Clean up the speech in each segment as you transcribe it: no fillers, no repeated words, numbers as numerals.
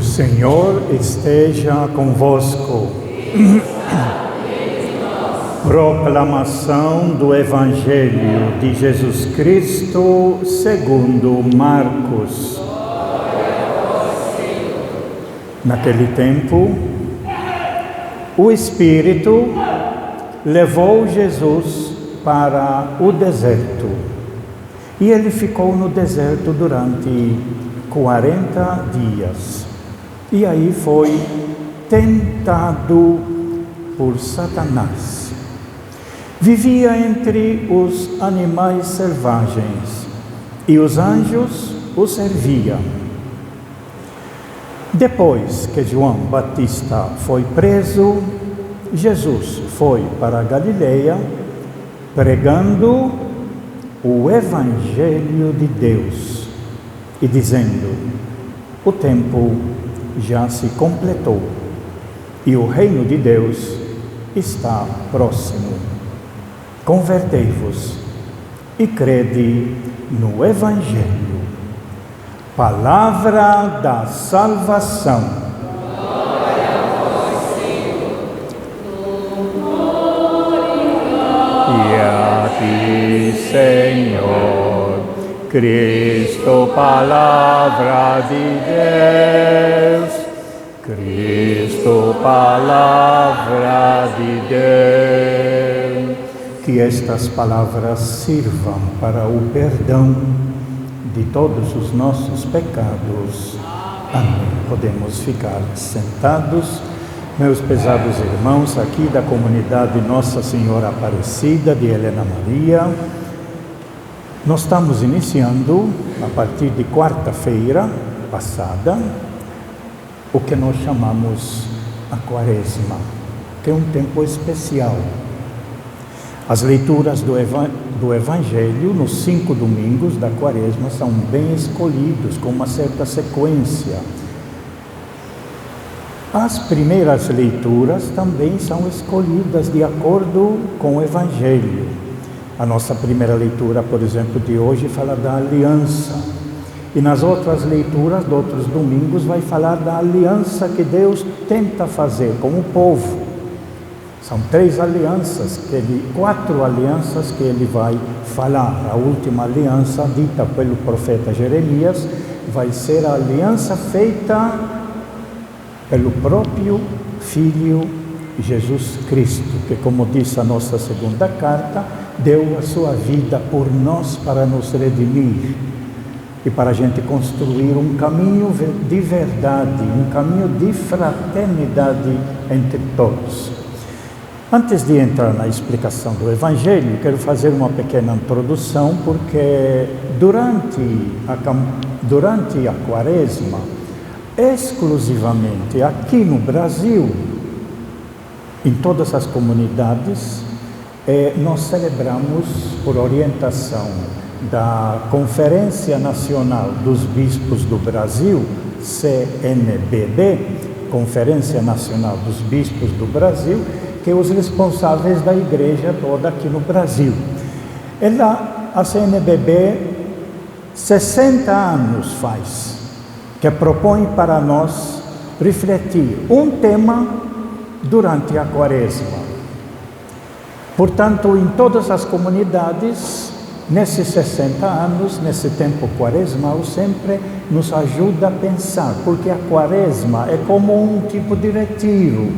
O Senhor esteja convosco. Proclamação do Evangelho de Jesus Cristo segundo Marcos. Naquele tempo, o Espírito levou Jesus para o deserto. E ele ficou no deserto durante 40 dias. E aí foi tentado por Satanás. Vivia entre os animais selvagens e os anjos o serviam. Depois que João Batista foi preso, Jesus foi para a Galileia pregando o Evangelho de Deus e dizendo: o tempo já se completou e o reino de Deus está próximo. Convertei-vos e crede no Evangelho. Palavra da salvação. Glória a vós, Senhor. E a ti, Senhor, Cristo, palavra de Deus. Cristo, palavra de Deus. Que estas palavras sirvam para o perdão de todos os nossos pecados. Amém. Podemos ficar sentados. Meus pesados irmãos aqui da comunidade Nossa Senhora Aparecida de Helena Maria, nós estamos iniciando, a partir de quarta-feira passada, o que nós chamamos a Quaresma, que é um tempo especial. As leituras do Evangelho nos 5 domingos da Quaresma são bem escolhidos, com uma certa sequência. As primeiras leituras também são escolhidas de acordo com o Evangelho. A nossa primeira leitura, por exemplo, de hoje fala da aliança. E nas outras leituras de outros domingos vai falar da aliança que Deus tenta fazer com o povo. São 4 alianças que ele vai falar. A última aliança, dita pelo profeta Jeremias, vai ser a aliança feita pelo próprio Filho Jesus Cristo, que, como diz a nossa segunda carta, deu a sua vida por nós para nos redimir e para a gente construir um caminho de verdade, um caminho de fraternidade entre todos. Antes de entrar na explicação do Evangelho, quero fazer uma pequena introdução, porque durante a Quaresma, exclusivamente aqui no Brasil, em todas as comunidades, nós celebramos, por orientação da Conferência Nacional dos Bispos do Brasil, CNBB, Conferência Nacional dos Bispos do Brasil, que é os responsáveis da igreja toda aqui no Brasil. A CNBB, 60 anos faz, que propõe para nós refletir um tema durante a Quaresma. Portanto, em todas as comunidades, nesses 60 anos, nesse tempo quaresmal, sempre nos ajuda a pensar, porque a Quaresma é como um tipo de retiro.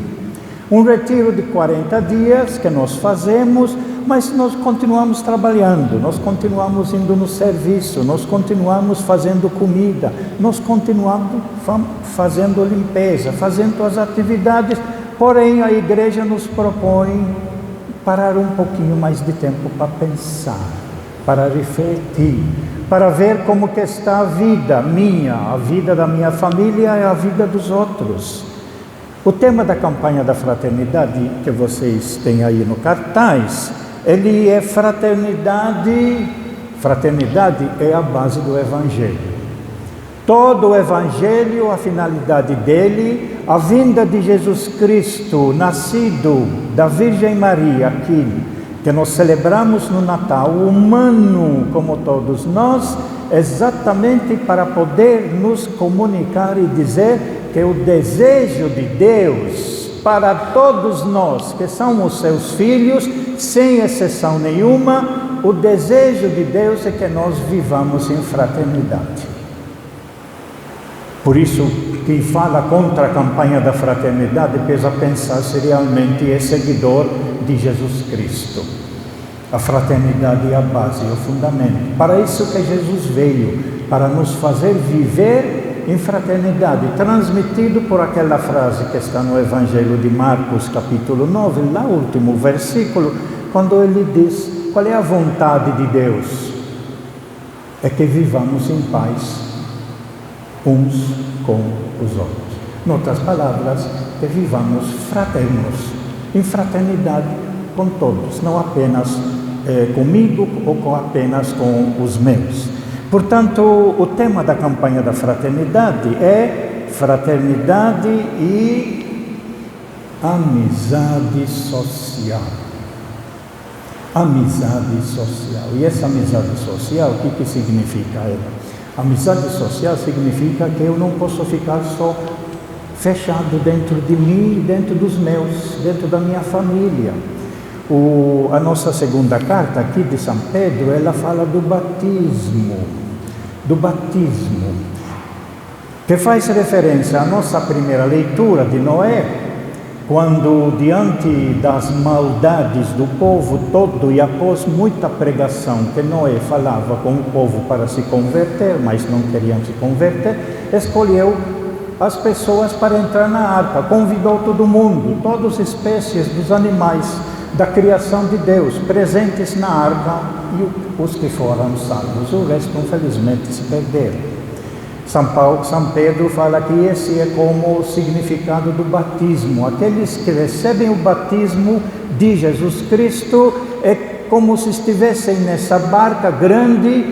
Um retiro de 40 dias que nós fazemos, mas nós continuamos trabalhando, nós continuamos indo no serviço, nós continuamos fazendo comida, nós continuamos fazendo limpeza, fazendo as atividades, porém a igreja nos propõe parar um pouquinho mais de tempo para pensar, para refletir, para ver como que está a vida minha, a vida da minha família e a vida dos outros. O tema da campanha da fraternidade que vocês têm aí no cartaz, ele é fraternidade. Fraternidade é a base do Evangelho. Todo o Evangelho, a finalidade dele, a vinda de Jesus Cristo, nascido da Virgem Maria, aqui, que nós celebramos no Natal, humano como todos nós, exatamente para poder nos comunicar e dizer que o desejo de Deus para todos nós que somos seus filhos, sem exceção nenhuma, o desejo de Deus é que nós vivamos em fraternidade. Por isso, quem fala contra a campanha da fraternidade precisa pensar se realmente é seguidor de Jesus Cristo. A fraternidade é a base, é o fundamento. Para isso que Jesus veio, para nos fazer viver em fraternidade, transmitido por aquela frase que está no Evangelho de Marcos, capítulo 9, lá o último versículo, quando ele diz: qual é a vontade de Deus? É que vivamos em paz uns com os outros. Em outras palavras, que vivamos fraternos, em fraternidade com todos, não apenas comigo ou apenas com os meus. Portanto, o tema da campanha da fraternidade é fraternidade e amizade social. Amizade social. E essa amizade social, o que significa ela? Amizade social significa que eu não posso ficar só fechado dentro de mim e dentro dos meus, dentro da minha família. A nossa segunda carta aqui de São Pedro, ela fala do batismo, que faz referência à nossa primeira leitura de Noé, quando, diante das maldades do povo todo e após muita pregação que Noé falava com o povo para se converter, mas não queriam se converter, escolheu as pessoas para entrar na arca, convidou todo mundo, todas as espécies dos animais da criação de Deus, presentes na arca, e os que foram salvos, o resto infelizmente se perderam. São Pedro fala que esse é como o significado do batismo. Aqueles que recebem o batismo de Jesus Cristo é como se estivessem nessa barca grande,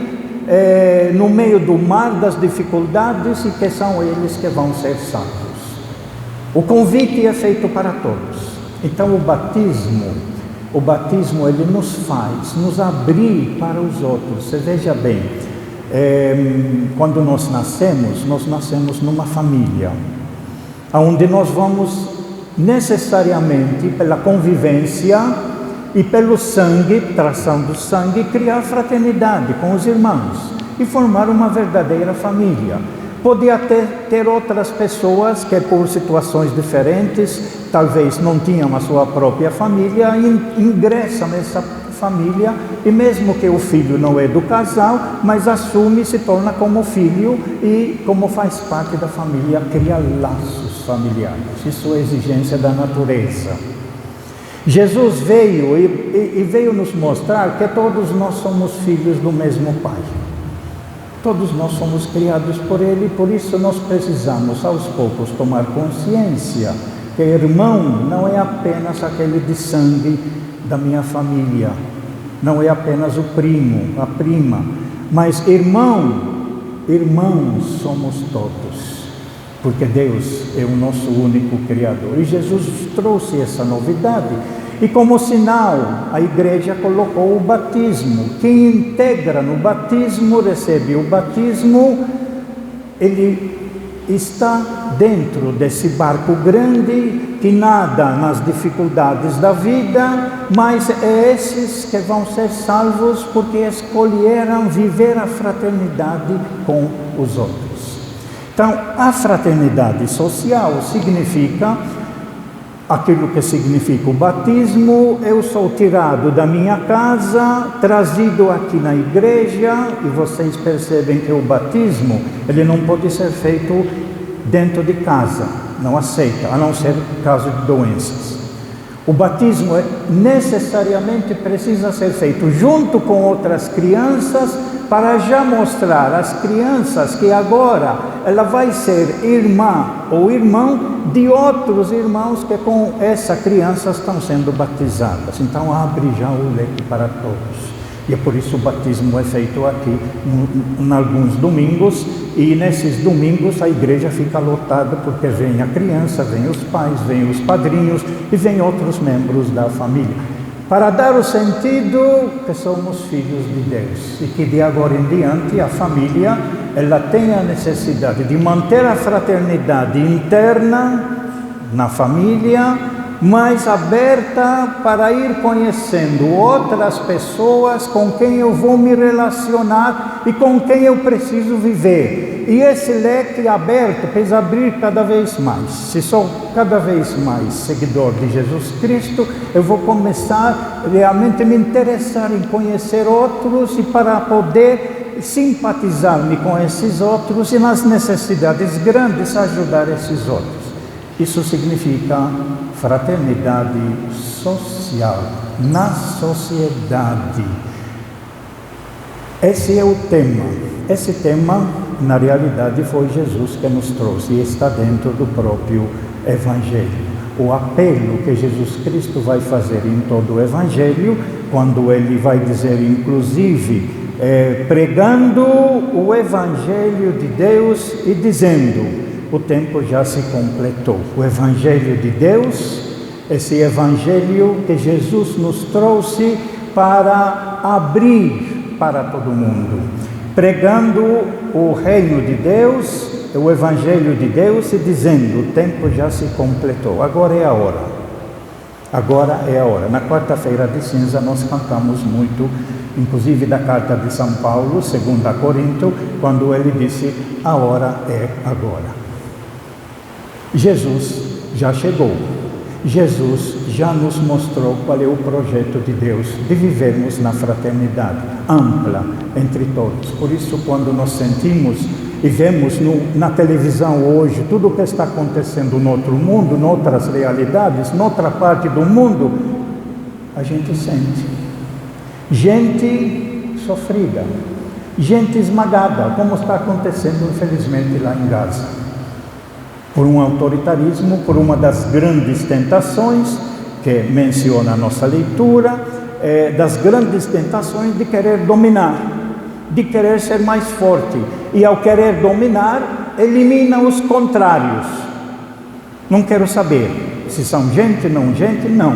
no meio do mar das dificuldades, e que são eles que vão ser salvos. O convite é feito para todos. Então o batismo ele nos faz nos abrir para os outros. Você veja bem, quando nós nascemos numa família, onde nós vamos necessariamente, pela convivência e pelo sangue, tração do sangue, criar fraternidade com os irmãos e formar uma verdadeira família. Pode até ter outras pessoas que, por situações diferentes, talvez não tinham a sua própria família, ingressam nessa família, e mesmo que o filho não é do casal, mas assume, se torna como filho, e como faz parte da família, cria laços familiares. Isso é exigência da natureza. Jesus veio e veio nos mostrar que todos nós somos filhos do mesmo Pai. Todos nós somos criados por Ele, por isso nós precisamos aos poucos tomar consciência que irmão não é apenas aquele de sangue da minha família, não é apenas o primo, a prima, mas irmãos somos todos, porque Deus é o nosso único Criador. E Jesus trouxe essa novidade, e como sinal a igreja colocou o batismo. Quem integra no batismo, recebe o batismo, ele está dentro desse barco grande que nada nas dificuldades da vida, mas é esses que vão ser salvos porque escolheram viver a fraternidade com os outros. Então, a fraternidade social significa aquilo que significa o batismo. Eu sou tirado da minha casa, trazido aqui na igreja, e vocês percebem que o batismo, ele não pode ser feito dentro de casa, não aceita, a não ser caso de doenças. O batismo necessariamente precisa ser feito junto com outras crianças, para já mostrar às crianças que agora ela vai ser irmã ou irmão de outros irmãos que com essa criança estão sendo batizadas. Então abre já o leque para todos. E é por isso o batismo é feito aqui em alguns domingos, e nesses domingos a igreja fica lotada porque vem a criança, vem os pais, vem os padrinhos e vem outros membros da família. para dar o sentido que somos filhos de Deus e que de agora em diante a família ela tem a necessidade de manter a fraternidade interna na família, mas aberta para ir conhecendo outras pessoas com quem eu vou me relacionar e com quem eu preciso viver. E esse leque aberto precisa abrir cada vez mais. Se sou cada vez mais seguidor de Jesus Cristo, eu vou começar realmente a me interessar em conhecer outros e para poder simpatizar-me com esses outros e nas necessidades grandes ajudar esses outros. Isso significa fraternidade social, na sociedade. Esse é o tema. Esse tema, na realidade, foi Jesus que nos trouxe e está dentro do próprio Evangelho. O apelo que Jesus Cristo vai fazer em todo o Evangelho, quando ele vai dizer, inclusive, pregando o Evangelho de Deus e dizendo: o tempo já se completou. O Evangelho de Deus, esse Evangelho que Jesus nos trouxe para abrir para todo mundo, pregando o reino de Deus, o Evangelho de Deus e dizendo: o tempo já se completou, agora é a hora. Agora é a hora. Na quarta-feira de cinza nós cantamos muito, inclusive da carta de São Paulo, 2 Coríntios, quando ele disse: a hora é agora. Jesus já chegou. Jesus já nos mostrou qual é o projeto de Deus, de vivermos na fraternidade ampla entre todos. Por isso, quando nós sentimos e vemos na televisão hoje tudo o que está acontecendo no outro mundo, em outras realidades, noutra parte do mundo, a gente sente. Gente sofrida, gente esmagada, como está acontecendo, infelizmente, lá em Gaza. Por um autoritarismo, por uma das grandes tentações que menciona a nossa leitura, das grandes tentações de querer dominar, de querer ser mais forte, e ao querer dominar, elimina os contrários. Não quero saber se são gente, não.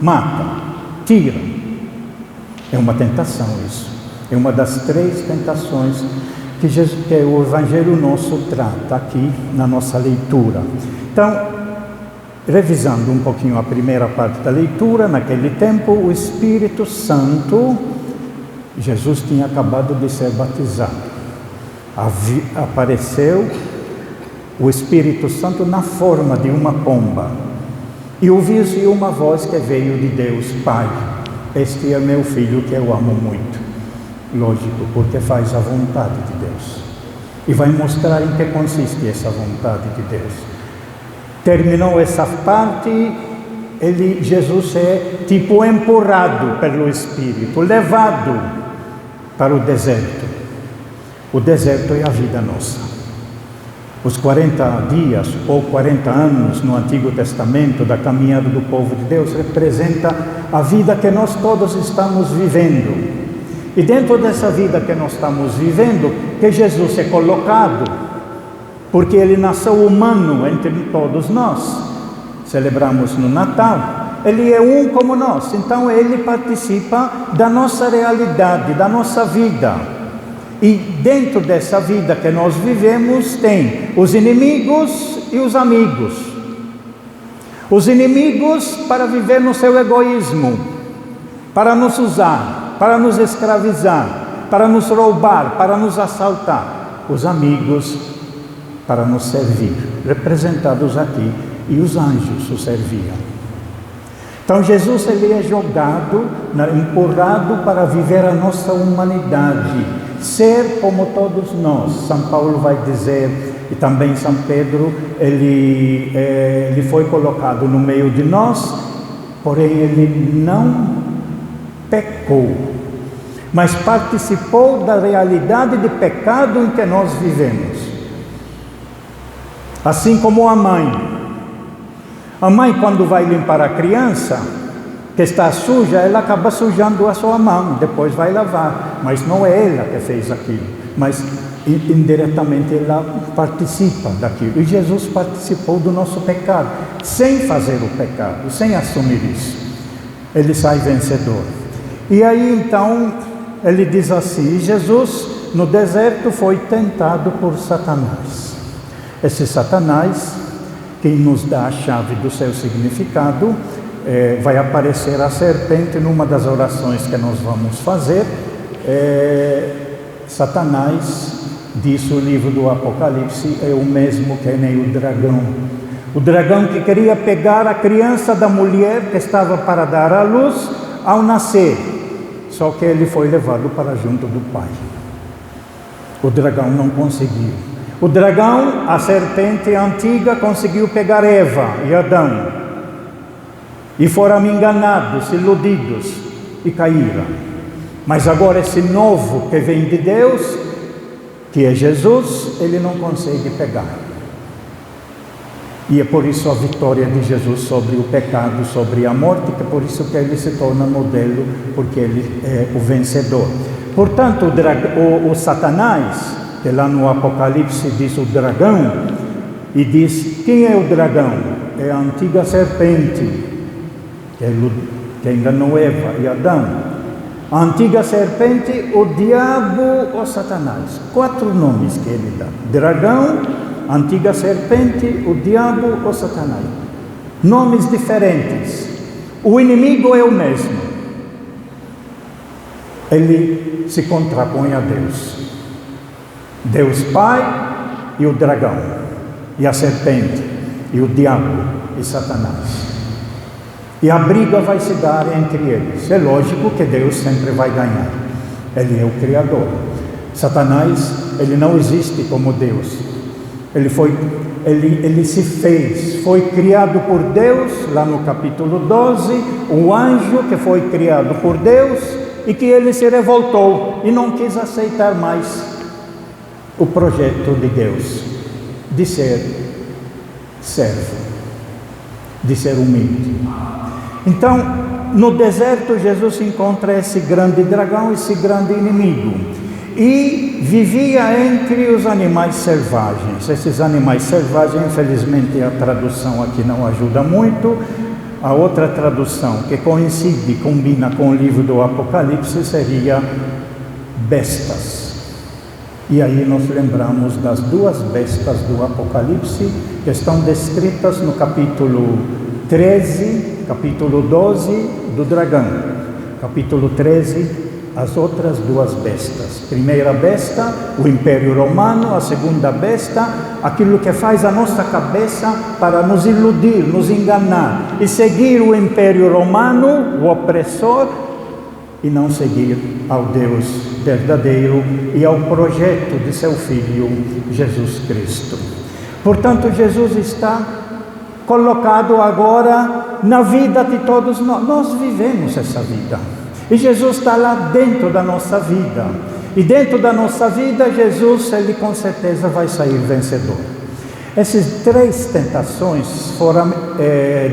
Mata, tira. É uma tentação isso. É uma das 3 tentações que o Evangelho nosso trata aqui na nossa leitura. Então, revisando um pouquinho a primeira parte da leitura, naquele tempo o Espírito Santo, Jesus tinha acabado de ser batizado. Apareceu o Espírito Santo na forma de uma pomba. E ouviu-se uma voz que veio de Deus: Pai, este é meu filho que eu amo muito. Lógico, porque faz a vontade de Deus. E vai mostrar em que consiste essa vontade de Deus. Terminou essa parte, Jesus é tipo empurrado pelo Espírito, levado para o deserto. O deserto é a vida nossa. Os 40 dias ou 40 anos no Antigo Testamento da caminhada do povo de Deus representa a vida que nós todos estamos vivendo. E dentro dessa vida que nós estamos vivendo, que Jesus é colocado, porque ele nasceu humano entre todos nós, celebramos no Natal, ele é um como nós, então ele participa da nossa realidade, da nossa vida. E dentro dessa vida que nós vivemos tem os inimigos e os amigos. Os inimigos para viver no seu egoísmo, para nos usar, para nos escravizar, para nos roubar, para nos assaltar. Os amigos para nos servir, representados aqui, e os anjos o serviam. Então Jesus ele é jogado, empurrado para viver a nossa humanidade, ser como todos nós. São Paulo vai dizer, e também São Pedro, ele foi colocado no meio de nós, porém ele não pecou, mas participou da realidade de pecado em que nós vivemos. Assim como a mãe, quando vai limpar a criança que está suja, ela acaba sujando a sua mão, depois vai lavar, mas não é ela que fez aquilo, mas indiretamente ela participa daquilo. E Jesus participou do nosso pecado, sem fazer o pecado, sem assumir isso. ele sai vencedor. E aí então ele diz assim: Jesus no deserto foi tentado por Satanás. Esse Satanás, quem nos dá a chave do seu significado, vai aparecer a serpente numa das orações que nós vamos fazer. Satanás, diz o livro do Apocalipse, é o mesmo que nem o dragão. O dragão que queria pegar a criança da mulher que estava para dar à luz ao nascer, só que ele foi levado para junto do Pai. O dragão não conseguiu. O dragão, a serpente antiga, conseguiu pegar Eva e Adão, e foram enganados, iludidos e caíram. Mas agora esse novo que vem de Deus, que é Jesus, ele não consegue pegar. E é por isso a vitória de Jesus sobre o pecado, sobre a morte, que é por isso que ele se torna modelo, porque ele é o vencedor. Portanto, o Satanás, que lá no Apocalipse diz o dragão, e diz: quem é o dragão? É a antiga serpente, que enganou Eva e Adão. A antiga serpente, o diabo ou Satanás. 4 nomes que ele dá: dragão, antiga serpente, o diabo ou Satanás. Nomes diferentes. O inimigo é o mesmo. Ele se contrapõe a Deus. Deus Pai e o dragão, e a serpente, e o diabo e Satanás. E a briga vai se dar entre eles. É lógico que Deus sempre vai ganhar. Ele é o Criador. Satanás, ele não existe como Deus. Ele se fez, foi criado por Deus, lá no capítulo 12, o anjo que foi criado por Deus, e que ele se revoltou e não quis aceitar mais o projeto de Deus, de ser servo, de ser humilde. Então, no deserto, Jesus encontra esse grande dragão, esse grande inimigo, e vivia entre os animais selvagens. Esses animais selvagens, infelizmente a tradução aqui não ajuda muito. A outra tradução que coincide, combina com o livro do Apocalipse, seria bestas. E aí nós lembramos das 2 bestas do Apocalipse, que estão descritas no capítulo 13, capítulo 12 do dragão. Capítulo 13, as outras 2 bestas. Primeira besta, o Império Romano. A segunda besta, aquilo que faz a nossa cabeça para nos iludir, nos enganar e seguir o Império Romano, o opressor, e não seguir ao Deus verdadeiro e ao projeto de seu Filho, Jesus Cristo. Portanto, Jesus está colocado agora na vida de todos nós. Nós vivemos essa vida. E Jesus está lá dentro da nossa vida. E dentro da nossa vida, Jesus, ele com certeza vai sair vencedor. Essas 3 tentações foram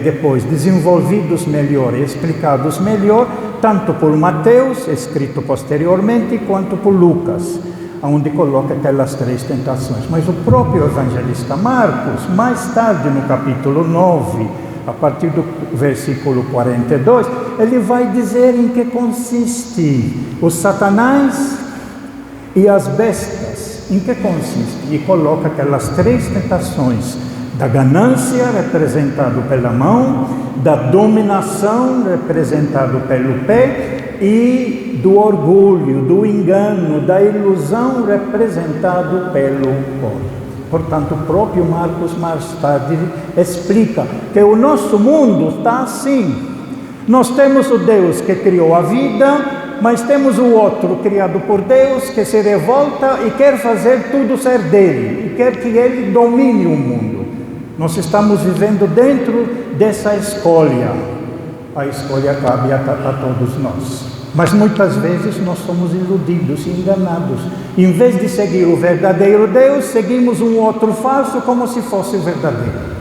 depois desenvolvidos melhor e explicados melhor, tanto por Mateus, escrito posteriormente, quanto por Lucas, onde coloca aquelas 3 tentações. Mas o próprio evangelista Marcos, mais tarde no capítulo 9, a partir do versículo 42, ele vai dizer em que consiste o Satanás e as bestas, em que consiste, e coloca aquelas 3 tentações: da ganância, representado pela mão, da dominação, representado pelo pé, e do orgulho, do engano, da ilusão, representado pelo corpo. Portanto, o próprio Marcos mais tarde explica que o nosso mundo está assim. Nós temos o Deus que criou a vida, mas temos o outro criado por Deus que se revolta e quer fazer tudo ser dele, e quer que ele domine o mundo. Nós estamos vivendo dentro dessa escolha. A escolha cabe a todos nós. Mas muitas vezes nós somos iludidos e enganados. Em vez de seguir o verdadeiro Deus, seguimos um outro falso como se fosse o verdadeiro.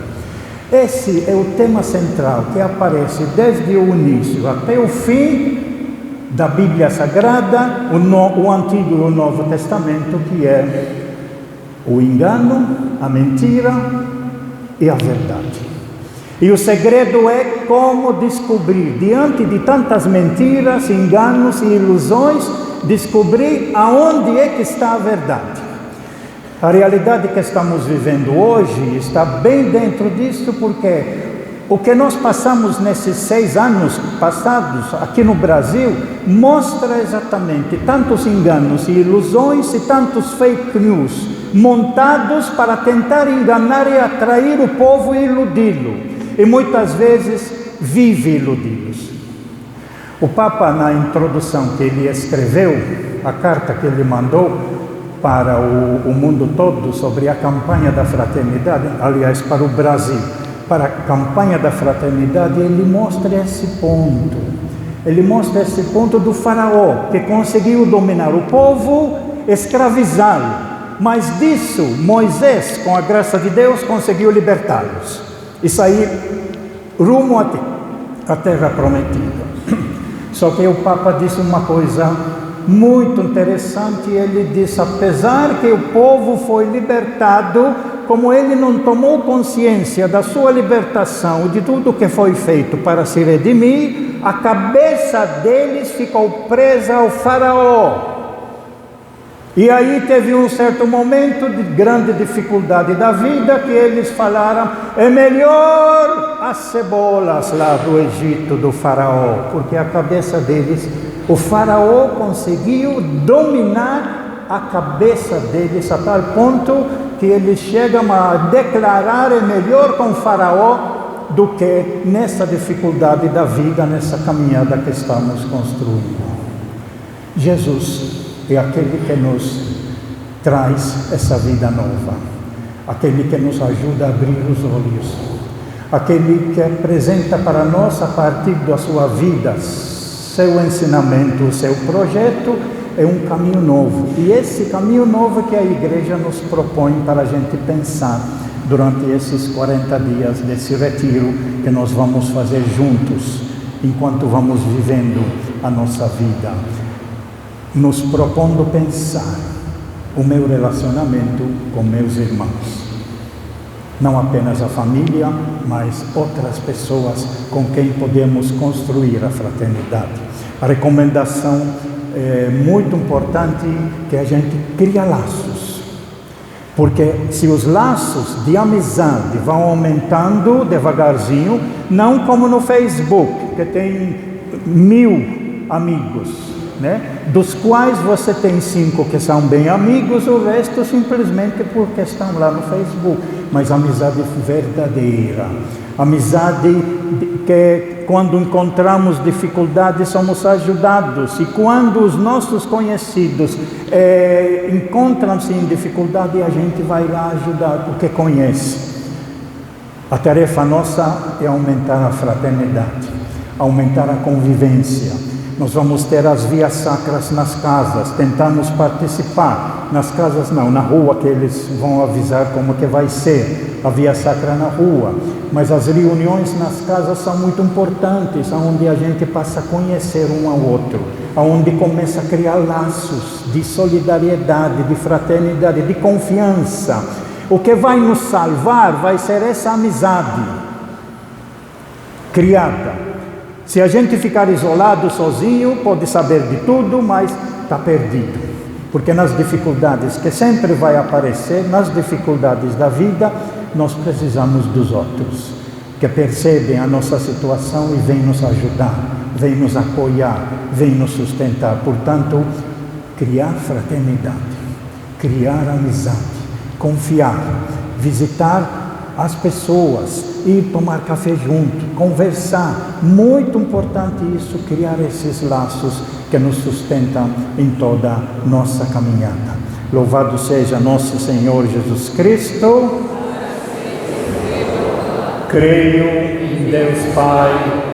Esse é o tema central que aparece desde o início até o fim da Bíblia Sagrada, o Antigo e o Novo Testamento, que é o engano, a mentira e a verdade. E o segredo é como descobrir, diante de tantas mentiras, enganos e ilusões, descobrir aonde é que está a verdade. A realidade que estamos vivendo hoje está bem dentro disso, porque o que nós passamos nesses 6 anos passados aqui no Brasil mostra exatamente tantos enganos e ilusões e tantos fake news montados para tentar enganar e atrair o povo e iludi-lo. E muitas vezes vive iludidos. O Papa, na introdução que ele escreveu, a carta que ele mandou para o mundo todo sobre a campanha da fraternidade, aliás, para o Brasil, para a campanha da fraternidade, ele mostra esse ponto. Ele mostra esse ponto do faraó, que conseguiu dominar o povo, escravizá-lo. Mas disso, Moisés, com a graça de Deus, conseguiu libertá-los e sair rumo à terra prometida. Só que o Papa disse uma coisa muito interessante. Ele disse: apesar que o povo foi libertado, como ele não tomou consciência da sua libertação e de tudo que foi feito para se redimir, a cabeça deles ficou presa ao faraó. E aí teve um certo momento de grande dificuldade da vida, que eles falaram: é melhor as cebolas lá do Egito do faraó, porque a cabeça deles, o faraó conseguiu dominar a cabeça deles a tal ponto que eles chegam a declarar: é melhor com o faraó do que nessa dificuldade da vida, nessa caminhada que estamos construindo. Jesus é aquele que nos traz essa vida nova, aquele que nos ajuda a abrir os olhos, aquele que apresenta para nós, a partir da sua vida, seu ensinamento, o seu projeto, é um caminho novo. E esse caminho novo que a igreja nos propõe para a gente pensar durante esses 40 dias desse retiro que nós vamos fazer juntos, enquanto vamos vivendo a nossa vida, nos propondo pensar o meu relacionamento com meus irmãos, não apenas a família, mas outras pessoas com quem podemos construir a fraternidade. A recomendação é muito importante que a gente cria laços, porque se os laços de amizade vão aumentando devagarzinho, não como no Facebook, que tem 1000 amigos, dos quais você tem 5 que são bem amigos, o resto simplesmente porque estão lá no Facebook. Mas amizade verdadeira, amizade que quando encontramos dificuldades somos ajudados, e quando os nossos conhecidos encontram-se em dificuldade, a gente vai lá ajudar porque conhece. A tarefa nossa é aumentar a fraternidade, aumentar a convivência. Nós vamos ter as vias sacras nas casas, tentamos participar, nas casas não, na rua, que eles vão avisar como que vai ser a via sacra na rua, mas as reuniões nas casas são muito importantes, onde a gente passa a conhecer um ao outro, onde começa a criar laços de solidariedade, de fraternidade, de confiança. O que vai nos salvar vai ser essa amizade criada. Se a gente ficar isolado, sozinho, pode saber de tudo, mas está perdido. Porque nas dificuldades que sempre vai aparecer, nas dificuldades da vida, nós precisamos dos outros, que percebem a nossa situação e vêm nos ajudar, vêm nos apoiar, vêm nos sustentar. Portanto, criar fraternidade, criar amizade, confiar, visitar as pessoas, ir tomar café junto, conversar. Muito importante isso, criar esses laços que nos sustentam em toda a nossa caminhada. Louvado seja nosso Senhor Jesus Cristo. Creio em Deus Pai